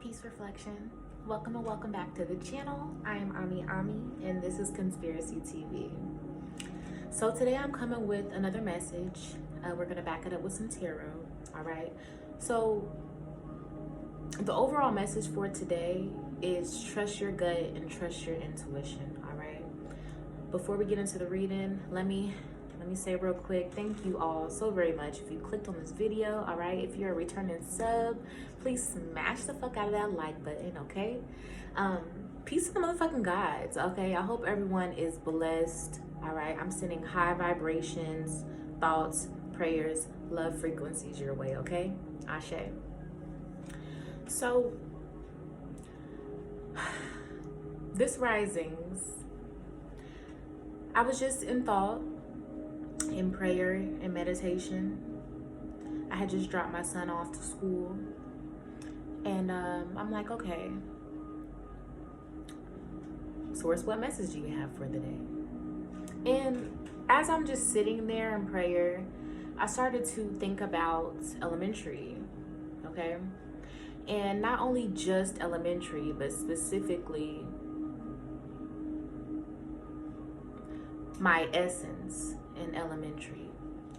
Peace reflection. Welcome and welcome back to the channel. I am omiee and this is Conspiracy TV. So today I'm coming with another message. We're gonna back it up with some tarot. All right. So the overall message for today is trust your gut and trust your intuition. All right. Before we get into the reading, let me say real quick, thank you all so very much if you clicked on this video. All right, if you're a returning sub, please smash the fuck out of that like button. Okay, peace to the motherfucking gods. Okay, I hope everyone is blessed. All right, I'm sending high vibrations, thoughts, prayers, love frequencies your way. Okay, Ashe. So this risings, I was just in thought, in prayer and meditation. I had just dropped my son off to school, and I'm like, okay, Source, what message do you have for the day? And as I'm just sitting there in prayer, I started to think about elementary, okay? And not only just elementary, but specifically my essence in elementary.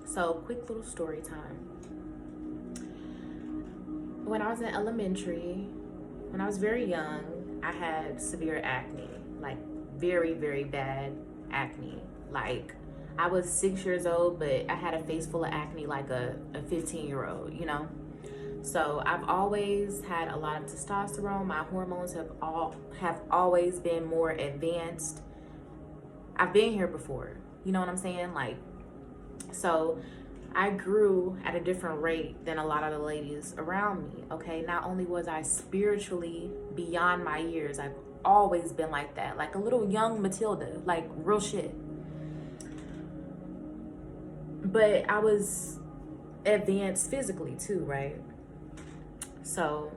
So quick little story time. When I was in elementary, when I was very young, I had severe acne, like very, very bad acne. Like I was 6 years old, but I had a face full of acne like a 15-year-old, you know? So I've always had a lot of testosterone. My hormones have always been more advanced. I've been here before. You know what I'm saying? Like, so I grew at a different rate than a lot of the ladies around me, okay? Not only was I spiritually beyond my years, I've always been like that, like a little young Matilda, like real shit. But I was advanced physically too, right? So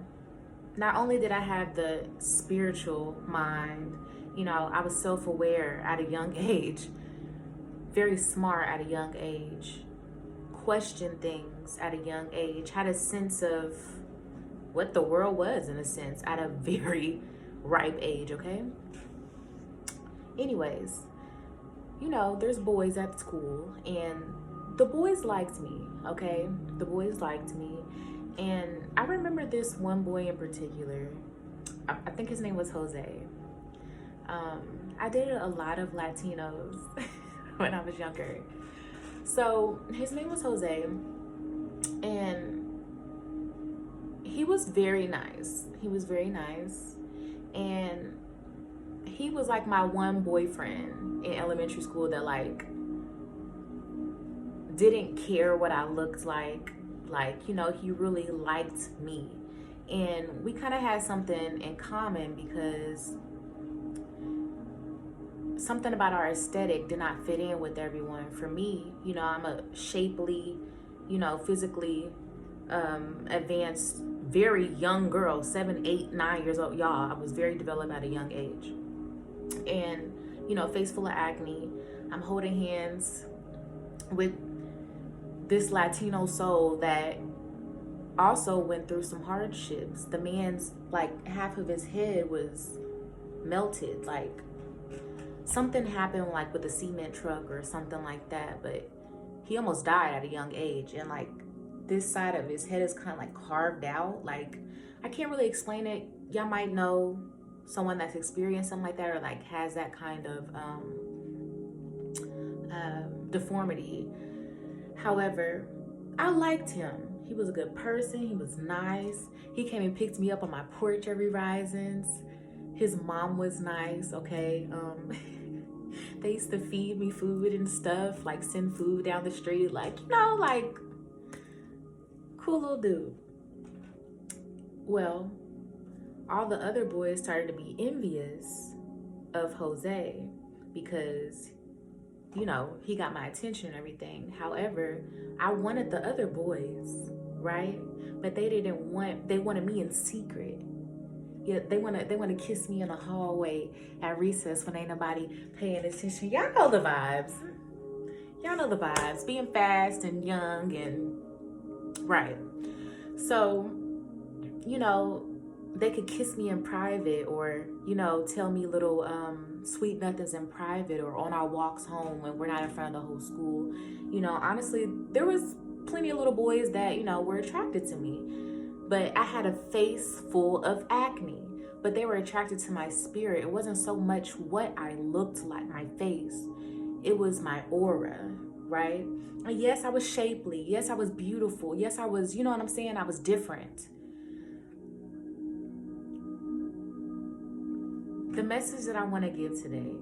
not only did I have the spiritual mind, you know, I was self-aware at a young age, very smart at a young age, questioned things at a young age, had a sense of what the world was, in a sense, at a very ripe age, okay? Anyways, you know, there's boys at school, and the boys liked me, okay? The boys liked me, and I remember this one boy in particular. I think his name was Jose. I dated a lot of Latinos when I was younger. So his name was Jose, and he was very nice. He was very nice, and he was like my one boyfriend in elementary school that like didn't care what I looked like, you know, he really liked me. And we kind of had something in common because something about our aesthetic did not fit in with everyone. For me, you know, I'm a shapely, you know, physically advanced, very young girl, 7, 8, 9 years old. Y'all, I was very developed at a young age. And, you know, face full of acne. I'm holding hands with this Latino soul that also went through some hardships. The man's, like, half of his head was melted, like something happened like with a cement truck or something like that, but he almost died at a young age. And like this side of his head is kind of like carved out. Like, I can't really explain it. Y'all might know someone that's experienced something like that, or like has that kind of deformity. However, I liked him. He was a good person. He was nice. He came and picked me up on my porch every risings. His mom was nice, okay? They used to feed me food and stuff, like send food down the street, like, you know, like, cool little dude. Well, all the other boys started to be envious of Jose because, you know, he got my attention and everything. However, I wanted the other boys, right? But they wanted me in secret. Yeah, they wanna kiss me in the hallway at recess when ain't nobody paying attention. Y'all know the vibes. Y'all know the vibes. Being fast and young and right. So, you know, they could kiss me in private, or, you know, tell me little sweet nothings in private, or on our walks home when we're not in front of the whole school. You know, honestly, there was plenty of little boys that, you know, were attracted to me. But I had a face full of acne. But they were attracted to my spirit. It wasn't so much what I looked like, my face. It was my aura, right? And yes, I was shapely. Yes, I was beautiful. Yes, I was, you know what I'm saying? I was different. The message that I want to give today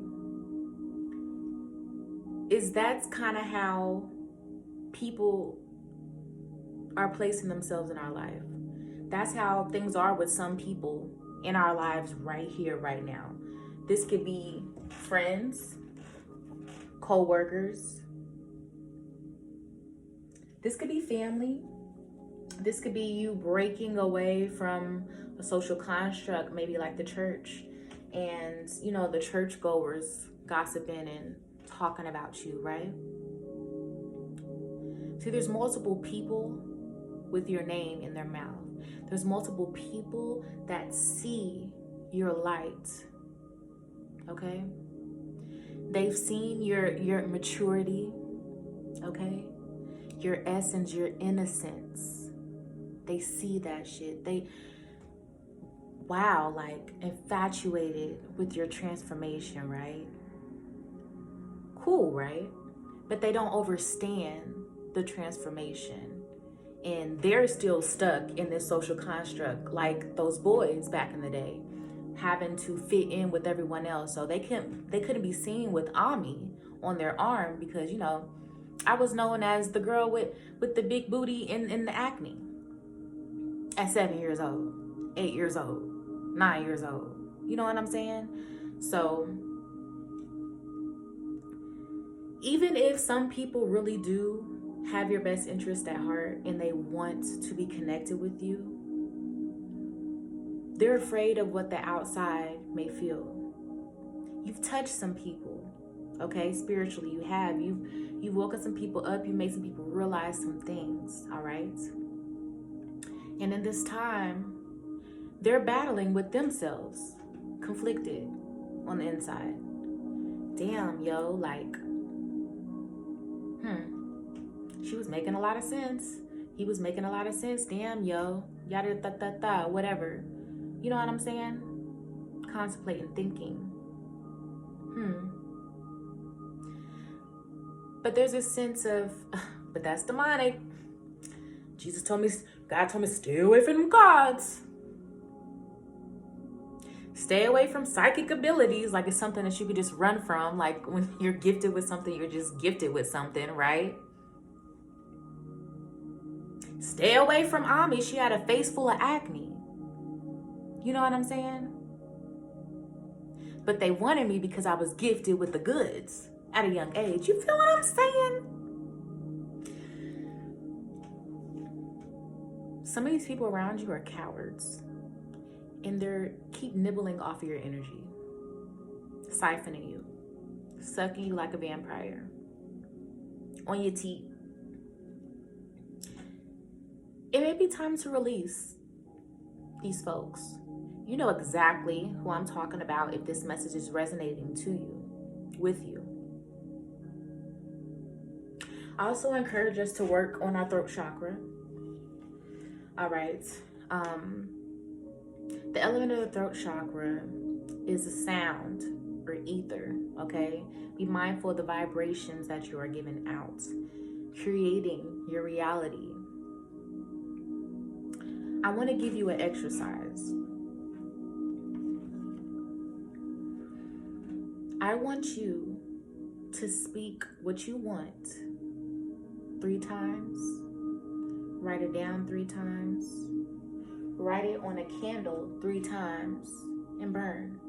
is that's kind of how people are placing themselves in our life. That's how things are with some people in our lives right here, right now. This could be friends, co-workers. This could be family. This could be you breaking away from a social construct, maybe like the church, and, you know, the churchgoers gossiping and talking about you, right? See, there's multiple people with your name in their mouth. There's multiple people that see your light, okay? They've seen your maturity, okay? Your essence, your innocence. They see that shit. Wow, like infatuated with your transformation, right? Cool, right? But they don't understand the transformation. And they're still stuck in this social construct, like those boys back in the day, having to fit in with everyone else. So they couldn't be seen with Omiee on their arm because, you know, I was known as the girl with the big booty in the acne at 7 years old, 8 years old, 9 years old. You know what I'm saying? So even if some people really do have your best interest at heart and they want to be connected with you, they're afraid of what the outside may feel. You've touched some people, okay? Spiritually, you have. You've woken some people up. You made some people realize some things, all right? And in this time, they're battling with themselves, conflicted on the inside. Damn, yo, like, she was making a lot of sense. He was making a lot of sense. Damn, yo, yada da da da, whatever. You know what I'm saying? Contemplating, thinking. But there's a sense of, but that's demonic. God told me, stay away from them gods. Stay away from psychic abilities, like it's something that you could just run from. Like when you're gifted with something, you're just gifted with something, right? Stay away from Omiee. She had a face full of acne. You know what I'm saying? But they wanted me because I was gifted with the goods at a young age. You feel what I'm saying? Some of these people around you are cowards. And they're keep nibbling off of your energy. Siphoning you. Sucking you like a vampire. On your teeth. It may be time to release these folks. You know exactly who I'm talking about if this message is resonating to you, with you. I also encourage us to work on our throat chakra. All right. The element of the throat chakra is a sound or ether, okay? Be mindful of the vibrations that you are giving out, creating your reality. I want to give you an exercise. I want you to speak what you want 3 times. Write it down 3 times. Write it on a candle 3 times and burn.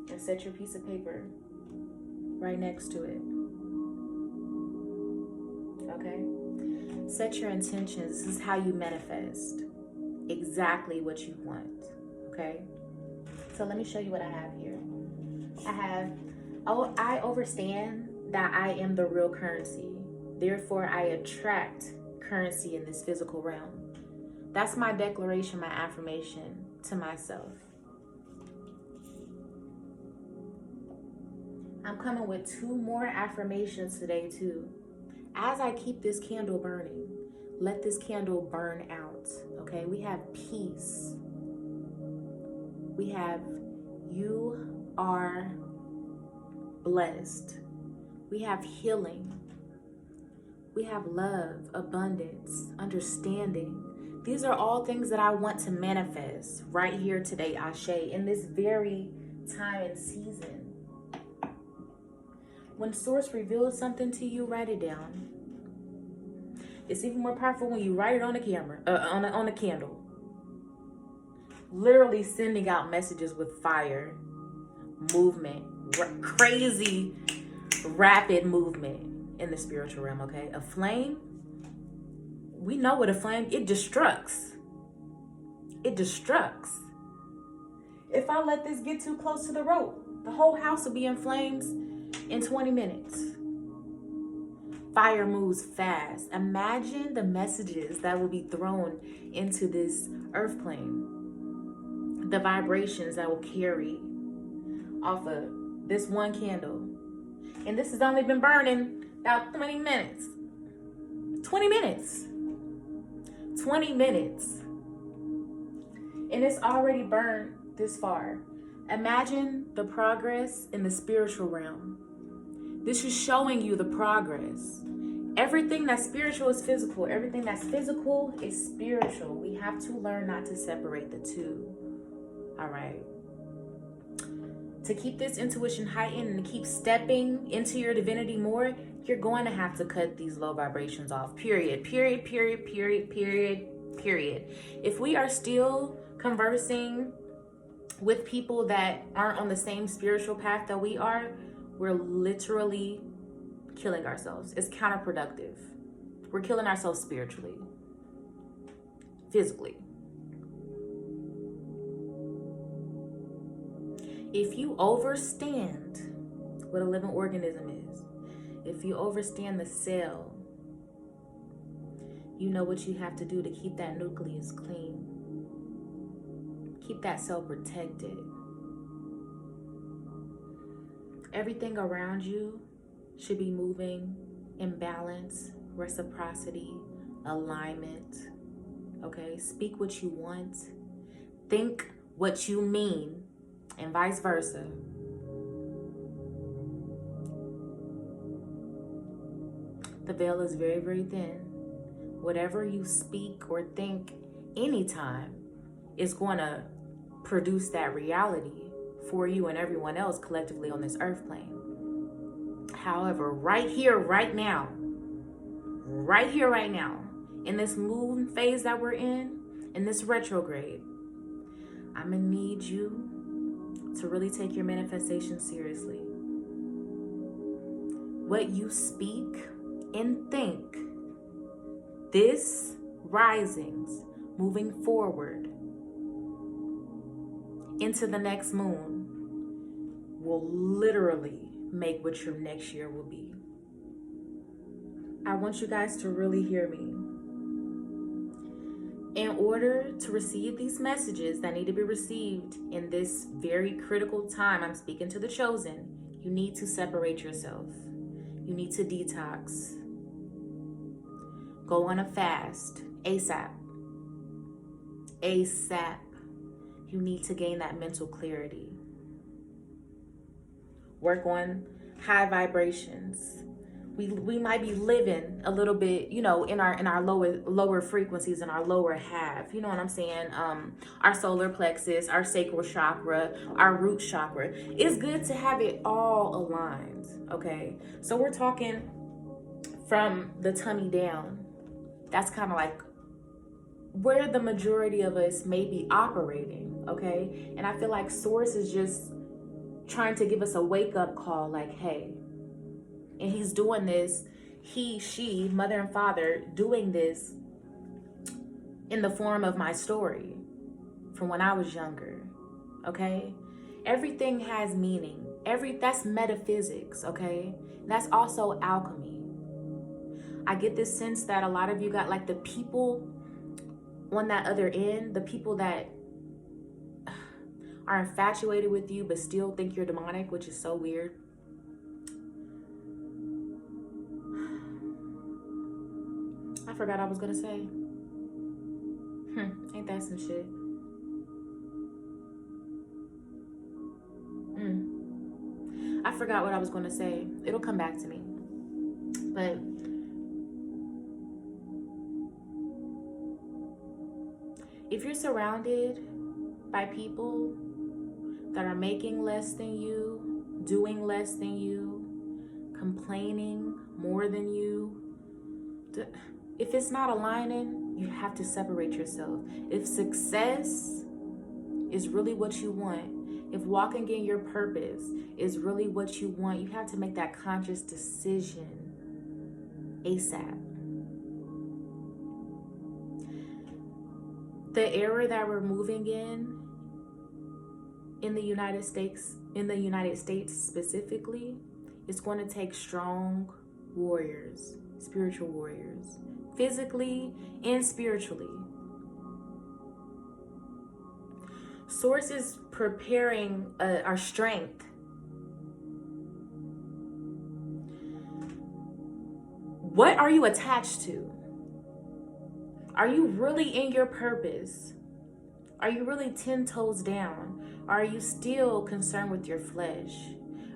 And set your piece of paper right next to it. Okay? Set your intentions. This is how you manifest exactly what you want. Okay? So let me show you what I have here. I understand that I am the real currency. Therefore, I attract currency in this physical realm. That's my declaration, my affirmation to myself. I'm coming with 2 more affirmations today too. As I keep this candle burning, let this candle burn out, okay? We have peace. We have you are blessed. We have healing. We have love, abundance, understanding. These are all things that I want to manifest right here today, Ashe, in this very time and season. When Source reveals something to you, write it down. It's even more powerful when you write it on a camera, on a candle. Literally sending out messages with fire, movement, crazy, rapid movement in the spiritual realm, okay? A flame, we know what a flame, it destructs. It destructs. If I let this get too close to the rope, the whole house will be in flames in 20 minutes. Fire moves fast. Imagine the messages that will be thrown into this earth plane. The vibrations that will carry off of this one candle. And this has only been burning about 20 minutes. 20 minutes. 20 minutes. And it's already burned this far. Imagine the progress in the spiritual realm. This is showing you the progress. Everything that's spiritual is physical. Everything that's physical is spiritual. We have to learn not to separate the two. All right. To keep this intuition heightened and to keep stepping into your divinity more, you're going to have to cut these low vibrations off. Period. Period. Period. Period. Period. Period. If we are still conversing with people that aren't on the same spiritual path that we are, we're literally killing ourselves. It's counterproductive. We're killing ourselves spiritually, physically. If you overstand what a living organism is, if you overstand the cell, you know what you have to do to keep that nucleus clean. Keep that cell protected. Everything around you should be moving in balance, reciprocity, alignment. Okay? Speak what you want. Think what you mean, and vice versa. The veil is very, very thin. Whatever you speak or think anytime is going to produce that reality for you and everyone else collectively on this earth plane. However, right here, right now, in this moon phase that we're in this retrograde, I'm going to need you to really take your manifestation seriously. What you speak and think, this risings, moving forward into the next moon, will literally make what your next year will be. I want you guys to really hear me. In order to receive these messages that need to be received in this very critical time, I'm speaking to the chosen, you need to separate yourself. You need to detox. Go on a fast, ASAP. ASAP. You need to gain that mental clarity. Work on high vibrations. We might be living a little bit, in our lower frequencies, in our lower half. You know what I'm saying? Our solar plexus, our sacral chakra, our root chakra. It's good to have it all aligned. Okay, so we're talking from the tummy down. That's kind of like where the majority of us may be operating. Okay, and I feel like Source is just trying to give us a wake-up call, like, hey. And he's doing this, she, mother and father, doing this in the form of my story from when I was younger, okay? Everything has meaning. That's metaphysics, okay? That's also alchemy. I get this sense that a lot of you got like the people on that other end, the people that are infatuated with you but still think you're demonic, which is so weird. I forgot I was gonna say. Ain't that some shit? I forgot what I was gonna say. It'll come back to me. But if you're surrounded by people that are making less than you, doing less than you, complaining more than you, if it's not aligning, you have to separate yourself. If success is really what you want, if walking in your purpose is really what you want, you have to make that conscious decision ASAP. The era that we're moving in the United States specifically, it's going to take strong warriors, spiritual warriors, physically and spiritually. Source is preparing our strength. What are you attached to? Are you really in your purpose? Are you really 10 toes down? Are you still concerned with your flesh?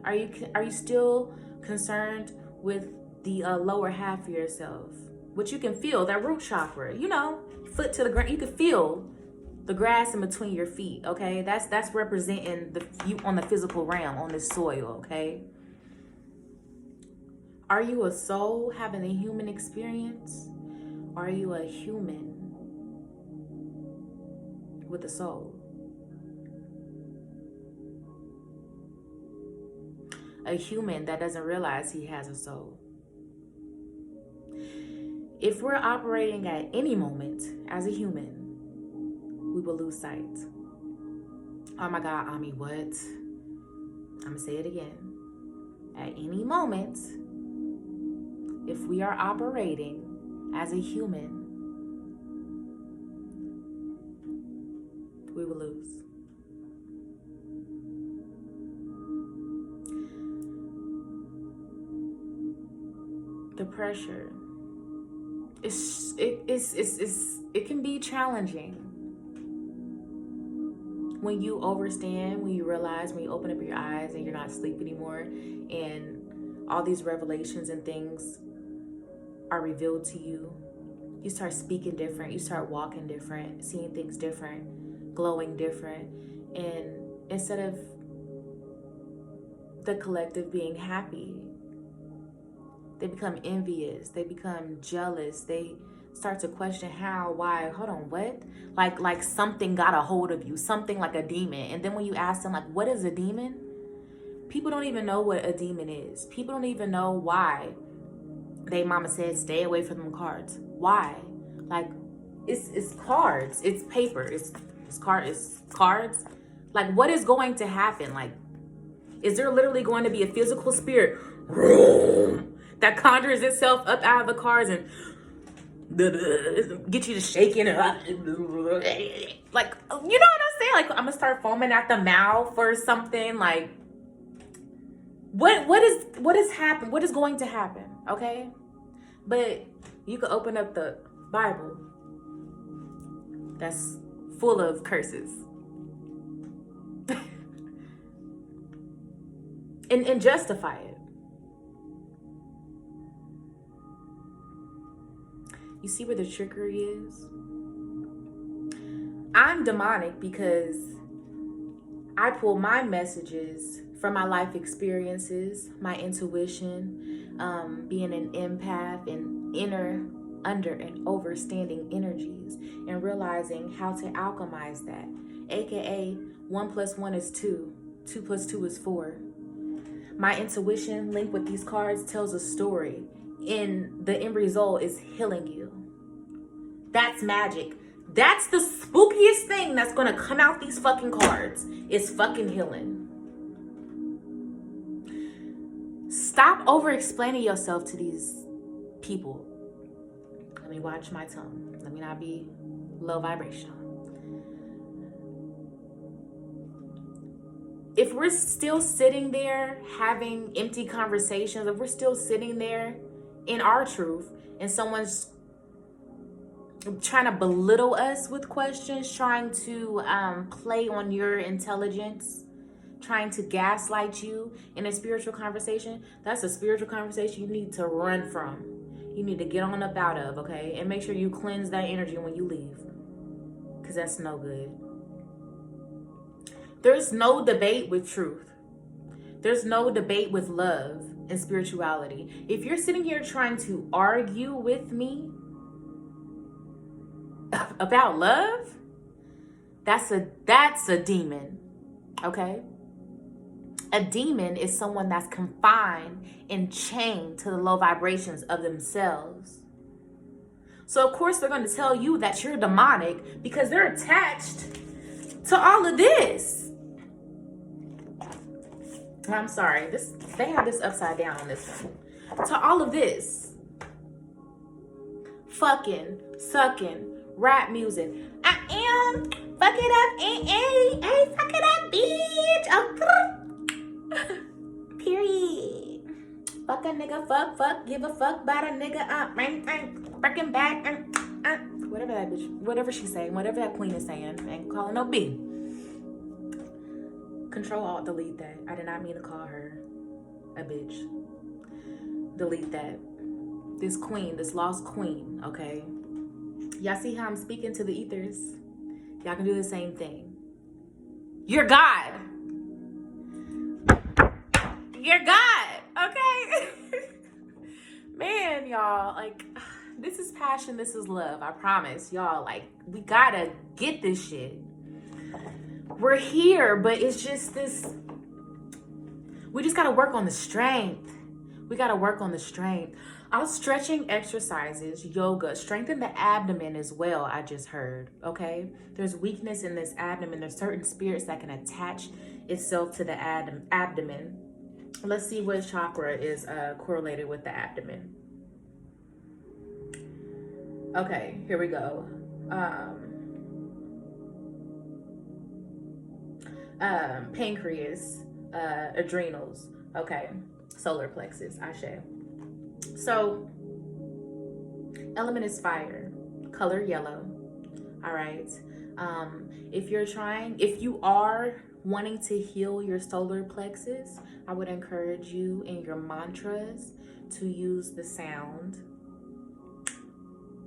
Are you still concerned with the lower half of yourself? Which you can feel, that root chakra, foot to the ground. You can feel the grass in between your feet, okay? That's representing you on the physical realm, on this soil, okay? Are you a soul having a human experience? Are you a human with a soul? A human that doesn't realize he has a soul. If we're operating at any moment as a human, we will lose sight. Oh my God, Omiee, what? I'm gonna say it again. At any moment, if we are operating as a human, we will lose. The pressure, it can be challenging when you overstand, when you realize, when you open up your eyes and you're not asleep anymore, and all these revelations and things are revealed to you. You start speaking different, you start walking different, seeing things different, glowing different. And instead of the collective being happy, they become envious, they become jealous, they start to question how, why, hold on, what? Like something got a hold of you, something like a demon. And then when you ask them, like, what is a demon? People don't even know what a demon is. People don't even know why they mama said stay away from them cards. Why? Like, it's cards, it's paper, it's cards. Like, what is going to happen? Like, is there literally going to be a physical spirit that conjures itself up out of the cards and get you to shaking and like, you know what I'm saying? Like, I'm gonna start foaming at the mouth or something. Like, what is happening? What is going to happen? Okay, but you could open up the Bible that's full of curses and justify it. You see where the trickery is? I'm demonic because I pull my messages from my life experiences, my intuition, being an empath and under and overstanding energies, and realizing how to alchemize that, aka 1 + 1 is 2, 2 + 2 is 4. My intuition linked with these cards tells a story, and the end result is healing you. That's magic. That's the spookiest thing that's gonna come out these fucking cards, is fucking healing. Stop over explaining yourself to these people. Let me watch my tongue. Let me not be low vibrational. If we're still sitting there having empty conversations, if we're still sitting there in our truth and someone's trying to belittle us with questions, trying to play on your intelligence, trying to gaslight you in a spiritual conversation, that's a spiritual conversation you need to run from. You need to get on up out of, okay? And make sure you cleanse that energy when you leave, because that's no good. There's no debate with truth. There's no debate with love and spirituality. If you're sitting here trying to argue with me about love, that's a demon, okay? A demon is someone that's confined and chained to the low vibrations of themselves. So of course they're going to tell you that you're demonic because they're attached to all of this. I'm sorry, they have this upside down on this one. To all of this. Fucking, sucking, rap music. I am fuck it up, hey, fuck it up, bitch. Oh, period. Fuck a nigga, fuck, give a fuck about a nigga, breaking back, whatever that bitch, whatever she's saying, whatever that queen is saying, ain't calling no B. Control Alt delete that. I did not mean to call her a bitch. Delete that. This queen, this lost queen, okay? Y'all see how I'm speaking to the ethers? Y'all can do the same thing. You're God. You're God, okay? Man, y'all, like, this is passion, this is love. I promise, y'all, like, we gotta get this shit. We're here, but it's just this, we just gotta work on the strength. We gotta work on the strength. Our stretching exercises, yoga, strengthen the abdomen as well, I just heard, okay? There's weakness in this abdomen. There's certain spirits that can attach itself to the abdomen. Let's see what chakra is correlated with the abdomen. Okay, here we go. Pancreas, adrenals, okay, solar plexus, ashe. So, element is fire, color yellow, all right? If you are wanting to heal your solar plexus, I would encourage you in your mantras to use the sound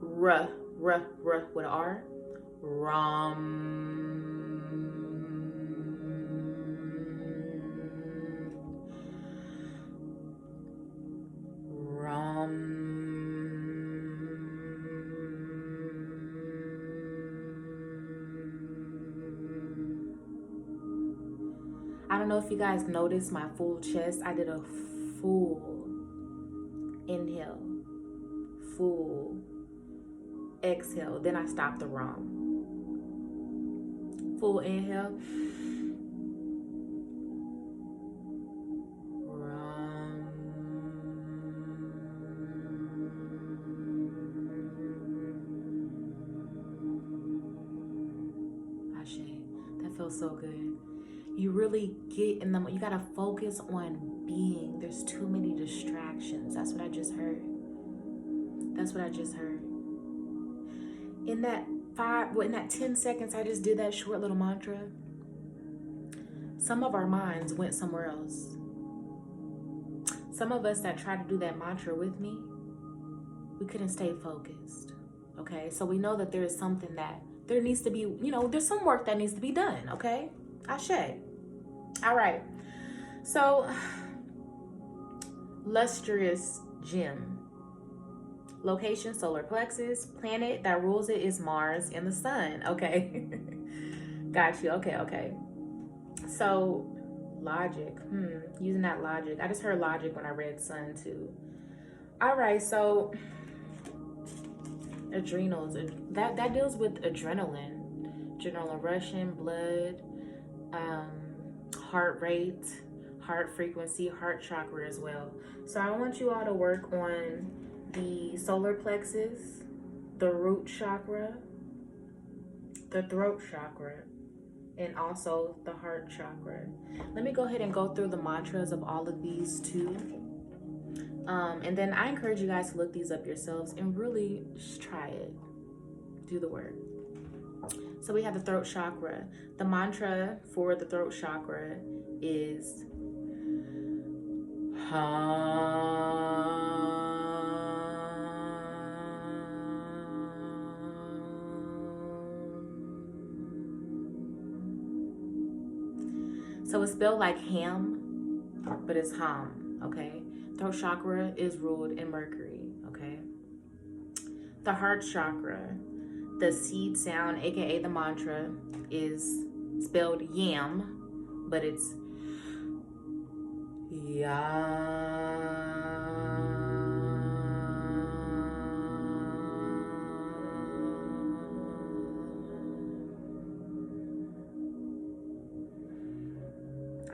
R with an R, Ram. I don't know if you guys noticed my full chest. I did a full inhale, full exhale. Then I stopped the wrong. Full inhale. Ashe. That feels so good. You really get in the, you gotta focus on being. There's too many distractions. That's what I just heard. That's what I just heard. In that 10 seconds I just did that short little mantra, some of our minds went somewhere else. Some of us that tried to do that mantra with me, we couldn't stay focused. Okay, so we know that there is something that there needs to be, there's some work that needs to be done. Okay, ashe. All right, so lustrous gem, location solar plexus, planet that rules it is Mars and the sun. Okay. Got you. Okay, so logic, using that logic. I just heard logic when I read sun too. All right, so adrenals, that deals with adrenaline rushing, blood, heart rate, heart frequency, heart chakra as well. So I want you all to work on the solar plexus, the root chakra, the throat chakra, and also the heart chakra. Let me go ahead and go through the mantras of all of these too. And then I encourage you guys to look these up yourselves and really just try it. Do the work. So we have the throat chakra. The mantra for the throat chakra is So it's spelled like ham, but it's hum, okay? Throat chakra is ruled in Mercury, okay? The heart chakra, the seed sound, aka the mantra, is spelled yam, but it's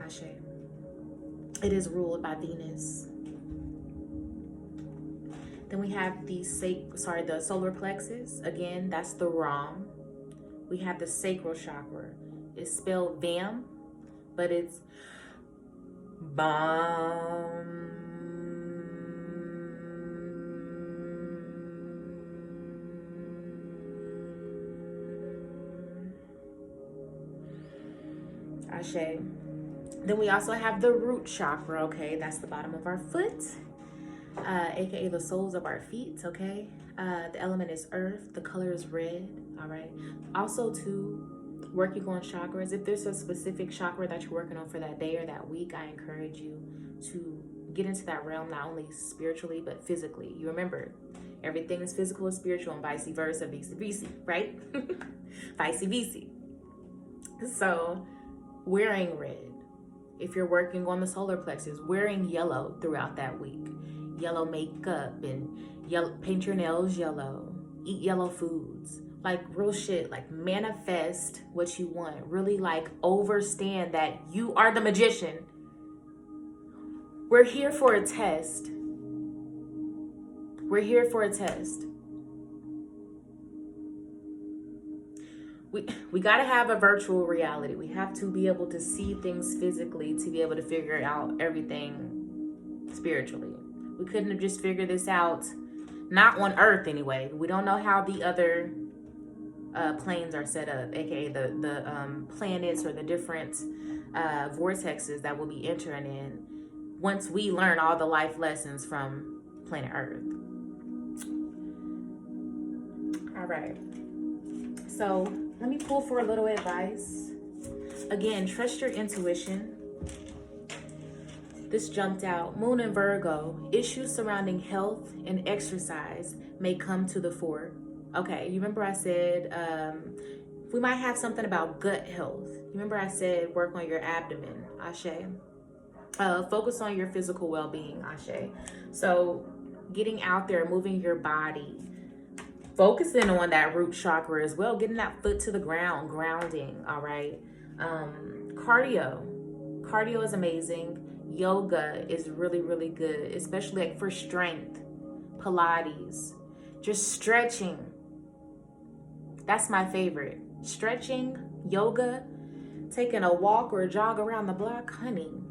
Ashe. It is ruled by Venus. Then we have the solar plexus. Again, that's the Ram. We have the sacral chakra. It's spelled Vam, but it's Bam. Ashe. Then we also have the root chakra, okay? That's the bottom of our foot, aka the soles of our feet, okay? The element is earth, the color is red, all right? Also, to working on chakras, if there's a specific chakra that you're working on for that day or that week, I encourage you to get into that realm, not only spiritually, but physically. You remember, everything is physical and spiritual and vice versa, right? Vice versa. So, wearing red. If you're working on the solar plexus, wearing yellow throughout that week. Yellow makeup and paint your nails yellow. Eat yellow foods. Like real shit, like manifest what you want. Really like understand that you are the magician. We're here for a test. We're here for a test. We got to have a virtual reality. We have to be able to see things physically to be able to figure out everything spiritually. We couldn't have just figured this out, not on Earth anyway. We don't know how the other planes are set up, aka the planets or the different vortexes that we'll be entering in once we learn all the life lessons from planet Earth. All right. So let me pull for a little advice. Again, trust your intuition. This jumped out. Moon and Virgo, issues surrounding health and exercise may come to the fore. Okay, you remember I said we might have something about gut health. You remember I said work on your abdomen, Ashe. Focus on your physical well-being, Ashe. So getting out there, moving your body, focusing on that root chakra as well, getting that foot to the ground, grounding, all right? Cardio is amazing. Yoga is really, really good, especially like for strength. Pilates, just stretching. That's my favorite. Stretching, yoga, taking a walk or a jog around the block, honey.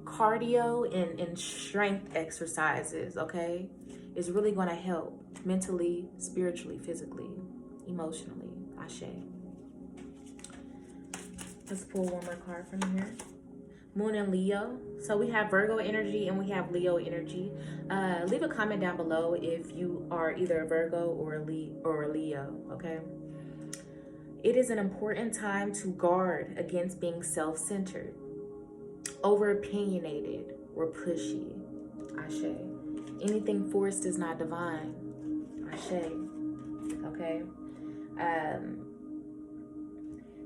Cardio and strength exercises, okay, is really going to help mentally, spiritually, physically, emotionally. Ashe. Let's pull one more card from here. Moon and Leo. So we have Virgo energy and we have Leo energy. Leave a comment down below if you are either a Virgo or a Leo, okay? It is an important time to guard against being self-centered, over-opinionated, or pushy. Ashe. Anything forced is not divine. Ashe. Okay?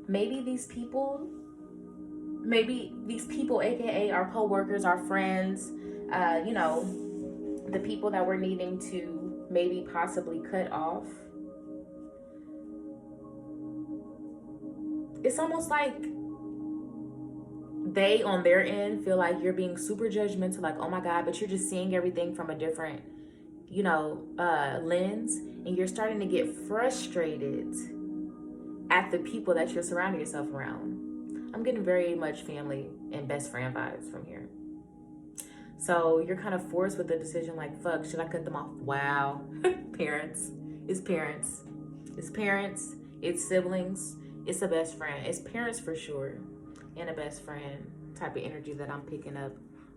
Maybe these people, aka our co-workers, our friends, the people that we're needing to maybe possibly cut off. It's almost like they on their end feel like you're being super judgmental, like, oh my God, but you're just seeing everything from a different, lens, and you're starting to get frustrated at the people that you're surrounding yourself around. I'm getting very much family and best friend vibes from here. So you're kind of forced with the decision like, fuck, should I cut them off? Wow. Parents. It's parents. It's parents. It's siblings. It's a best friend. It's parents for sure. And a best friend type of energy that I'm picking up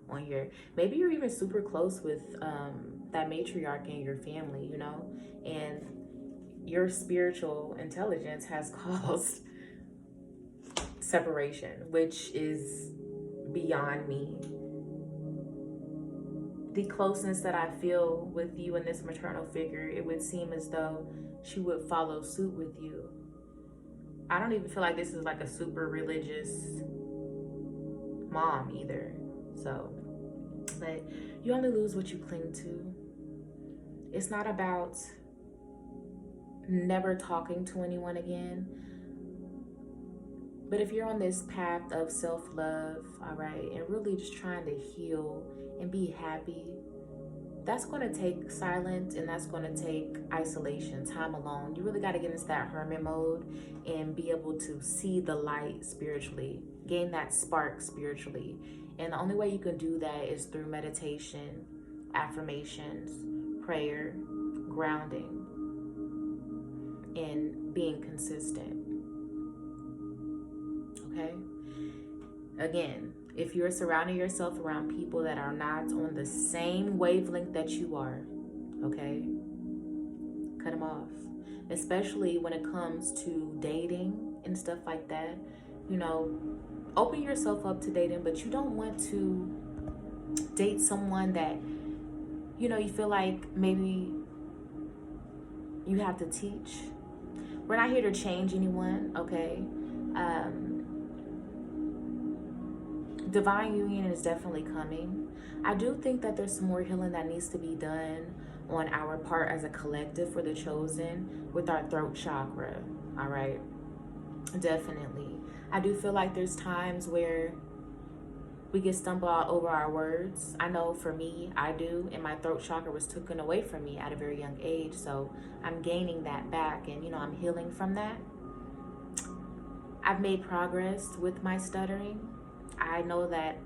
on here. Maybe you're even super close with that matriarch in your family, you know? And your spiritual intelligence has caused separation, which is beyond me. The closeness that I feel with you and this maternal figure, it would seem as though she would follow suit with you. I don't even feel like this is like a super religious mom either. So, but you only lose what you cling to. It's not about never talking to anyone again. But if you're on this path of self-love, all right, and really just trying to heal and be happy, that's going to take silence and that's going to take isolation, time alone. You really got to get into that hermit mode and be able to see the light spiritually, gain that spark spiritually. And the only way you can do that is through meditation, affirmations, prayer, grounding, and being consistent. Okay? Again, if you're surrounding yourself around people that are not on the same wavelength that you are, okay, cut them off. Especially when it comes to dating and stuff like that. You know, open yourself up to dating, but you don't want to date someone that, you know, you feel like maybe you have to teach. We're not here to change anyone, okay? Divine union is definitely coming. I do think that there's some more healing that needs to be done on our part as a collective for the chosen with our throat chakra, all right? Definitely. I do feel like there's times where we get stumbled over our words. I know for me, I do, and my throat chakra was taken away from me at a very young age, so I'm gaining that back, and, you know, I'm healing from that. I've made progress with my stuttering. I know that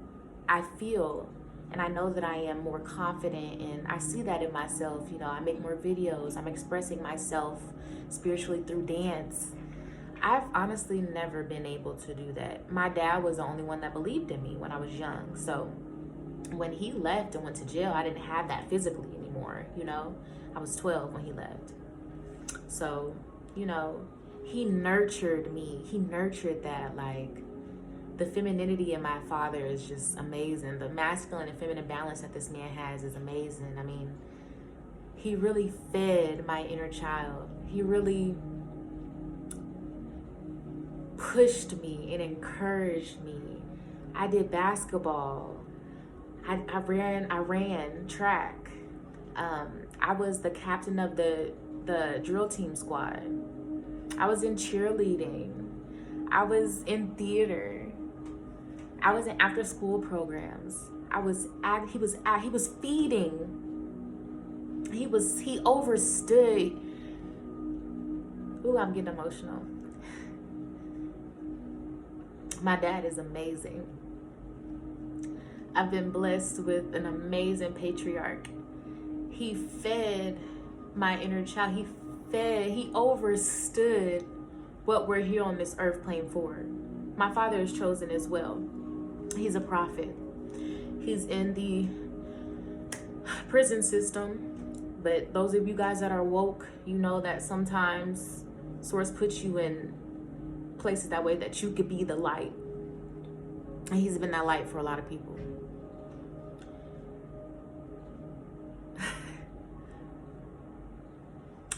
I feel and I know that I am more confident, and I see that in myself. You know, I make more videos. I'm expressing myself spiritually through dance. I've honestly never been able to do that. My dad was the only one that believed in me when I was young. So when he left and went to jail, I didn't have that physically anymore. You know, I was 12 when he left. So, you know, he nurtured me. He nurtured that, like, the femininity in my father is just amazing. The masculine and feminine balance that this man has is amazing. I mean, he really fed my inner child. He really pushed me and encouraged me. I did basketball. I ran track. I was the captain of the drill team squad. I was in cheerleading. I was in theater. I was in after school programs. He was feeding. He overstood. Ooh, I'm getting emotional. My dad is amazing. I've been blessed with an amazing patriarch. He fed my inner child. He overstood what we're here on this earth plane for. My father is chosen as well. He's a prophet. He's in the prison system. But those of you guys that are woke, you know that sometimes Source puts you in places that way that you could be the light. And he's been that light for a lot of people.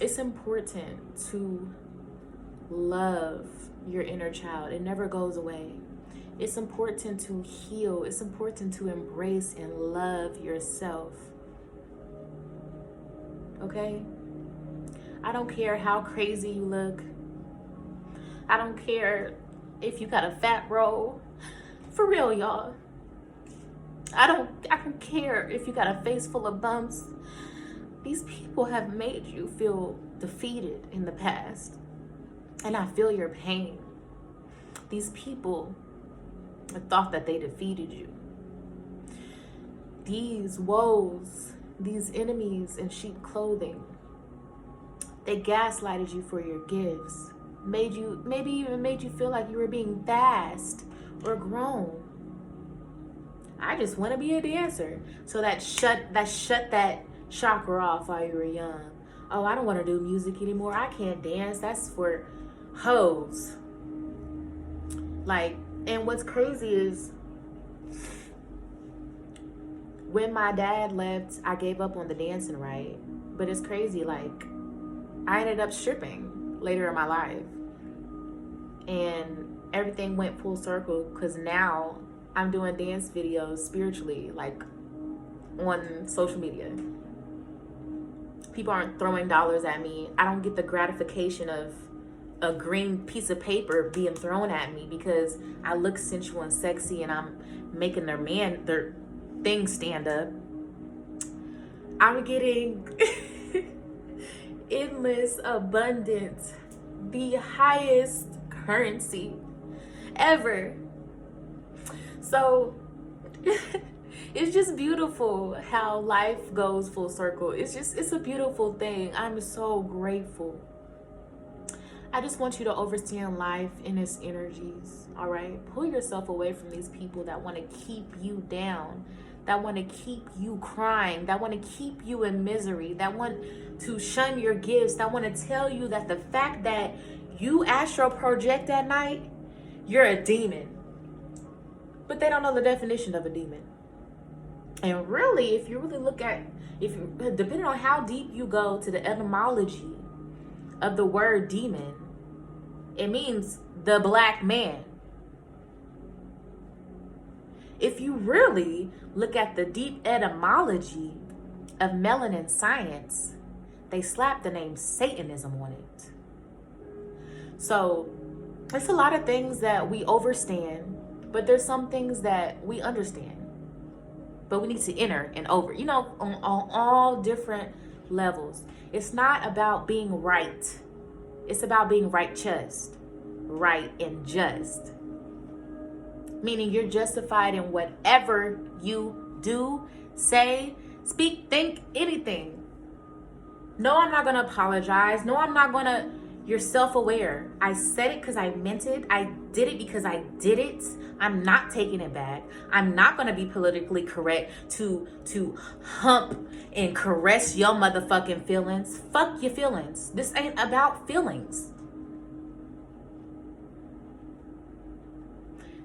It's important to love your inner child. It never goes away. It's important to heal. It's important to embrace and love yourself. Okay? I don't care how crazy you look. I don't care if you got a fat roll. For real, y'all. I don't care if you got a face full of bumps. These people have made you feel defeated in the past. And I feel your pain. These people thought that they defeated you. These woes, these enemies in sheep clothing, they gaslighted you for your gifts. Maybe even made you feel like you were being fast or grown. I just want to be a dancer. So that shut that chakra off while you were young. Oh, I don't want to do music anymore. I can't dance. That's for hoes. Like, and what's crazy is when my dad left, I gave up on the dancing, right? But it's crazy, like, I ended up stripping later in my life. And everything went full circle because now I'm doing dance videos spiritually, like on social media. People aren't throwing dollars at me. I don't get the gratification of a green piece of paper being thrown at me because I look sensual and sexy and I'm making their thing stand up. I'm getting endless abundance, the highest currency ever. So it's just beautiful how life goes full circle. It's a beautiful thing. I'm so grateful. I just want you to understand life in its energies, all right? Pull yourself away from these people that want to keep you down, that want to keep you crying, that want to keep you in misery, that want to shun your gifts, that want to tell you that the fact that you astral project at night, you're a demon. But they don't know the definition of a demon. And really, if you really look at, depending on how deep you go to the etymology of the word demon, it means the black man. If you really look at the deep etymology of melanin science, they slap the name Satanism on it. So it's a lot of things that we overstand, but there's some things that we understand. But we need to enter and over, on all different levels. It's not about being right. It's about being righteous, right and just. Meaning you're justified in whatever you do, say, speak, think, anything. No, I'm not going to apologize. No, I'm not going to. You're self-aware. I said it because I meant it. I did it because I did it. I'm not taking it back. I'm not going to be politically correct to hump and caress your motherfucking feelings. Fuck your feelings. This ain't about feelings.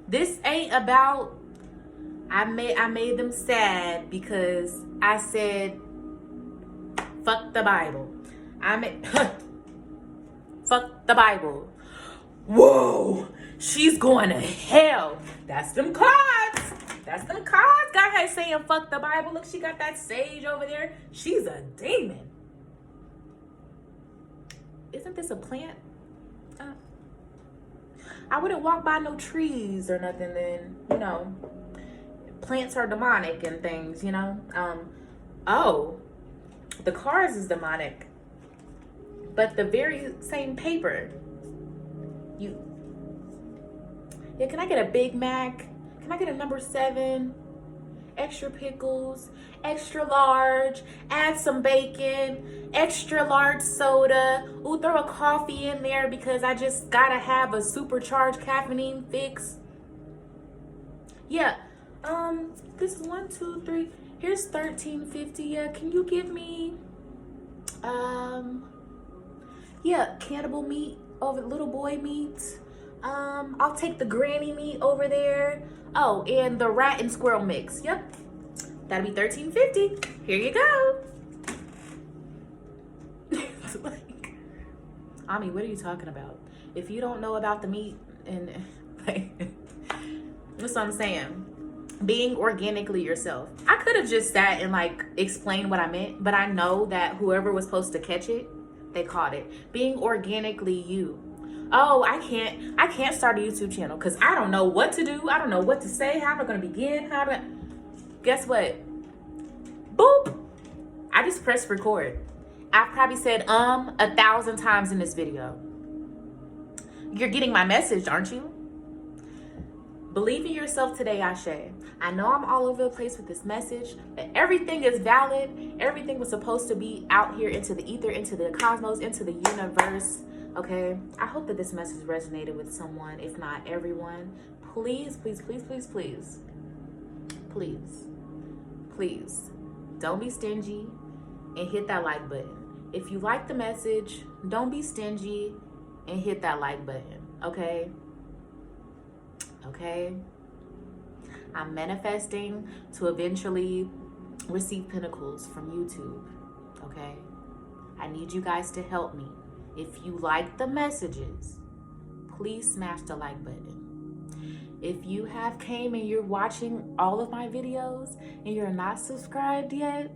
This ain't about I made them sad because I said fuck the Bible. Fuck the Bible. Whoa, she's going to hell. That's them cards. That's them cards. Got her saying fuck the Bible. Look, she got that sage over there. She's a demon. Isn't this a plant? I wouldn't walk by no trees or nothing then, plants are demonic and things, the cards is demonic. But the very same paper, can I get a Big Mac? Can I get a number 7? Extra pickles, extra large, add some bacon, extra large soda. Ooh, throw a coffee in there because I just gotta have a supercharged caffeine fix. Yeah, this is 1, 2, 3. Here's $13.50. Yeah, can you give me, cannibal meat over little boy meat. I'll take the granny meat over there. Oh, and the rat and squirrel mix. Yep. That'll be $13.50. Here you go. Like, Ami, what are you talking about? If you don't know about the meat and that's what I'm saying. Being organically yourself. I could have just sat and explained what I meant, but I know that whoever was supposed to catch it, they caught it. Being organically you. Oh, I can't start a YouTube channel because I don't know what to do. I don't know what to say. How am I going to begin? Guess what? Boop. I just pressed record. I've probably said 1,000 times in this video. You're getting my message, aren't you? Believe in yourself today, Ashe. I know I'm all over the place with this message, but everything is valid. Everything was supposed to be out here into the ether, into the cosmos, into the universe. Okay? I hope that this message resonated with someone, if not everyone. Please, please, please, please, please, please, please, don't be stingy and hit that like button. If you like the message, don't be stingy and hit that like button. Okay? Okay? I'm manifesting to eventually receive pinnacles from YouTube. Okay? I need you guys to help me. If you like the messages, please smash the like button. If you have came and you're watching all of my videos and you're not subscribed yet,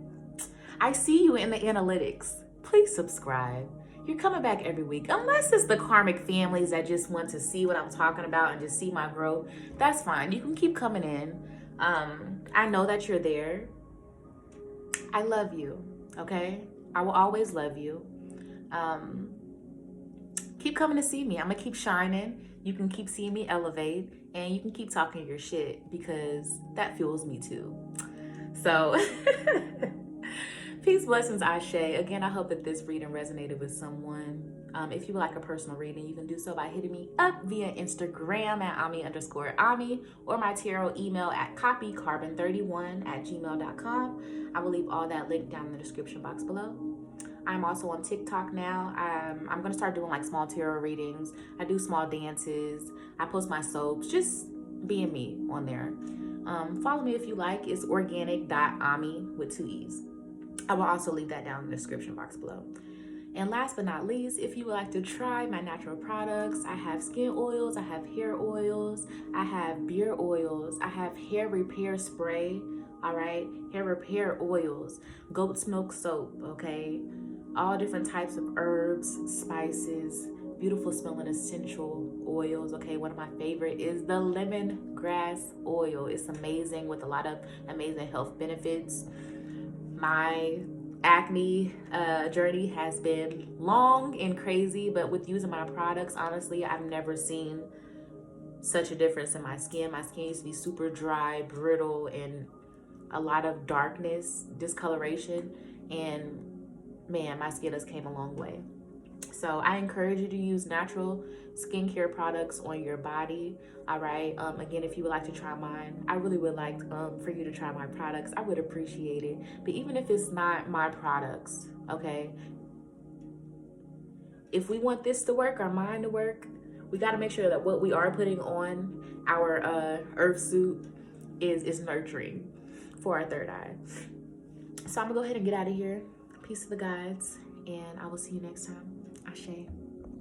I see you in the analytics. Please subscribe. You're coming back every week. Unless it's the karmic families that just want to see what I'm talking about and just see my growth, that's fine. You can keep coming in. I know that you're there. I love you, okay? I will always love you. Keep coming to see me. I'm gonna keep shining. You can keep seeing me elevate, and you can keep talking your shit because that fuels me too. So peace, blessings, Ashe. Again, I hope that this reading resonated with someone. If you would like a personal reading, you can do so by hitting me up via Instagram at omiee_omiee or my tarot email at copycarbon31@gmail.com. I will leave all that linked down in the description box below. I'm also on TikTok now. I'm going to start doing like small tarot readings. I do small dances. I post my soaps, just being me on there. Follow me if you like. It's organic.omiee with 2 E's. I will also leave that down in the description box below. And last but not least, if you would like to try my natural products, I have skin oils, I have hair oils, I have beard oils, I have hair repair spray, all right, hair repair oils, goat's milk soap, okay, all different types of herbs, spices, beautiful smelling essential oils, okay. One of my favorite is the lemongrass oil. It's amazing with a lot of amazing health benefits. My acne journey has been long and crazy, but with using my products, honestly, I've never seen such a difference in my skin. My skin used to be super dry, brittle, and a lot of darkness, discoloration, and man, my skin has came a long way. So I encourage you to use natural skincare products on your body. All right. Again, if you would like to try mine, I really would like for you to try my products. I would appreciate it. But even if it's not my products, okay, if we want this to work, our mind to work, we got to make sure that what we are putting on our earth suit is nurturing for our third eye. So I'm gonna go ahead and get out of here. Peace to the gods, and I will see you next time. Ashe.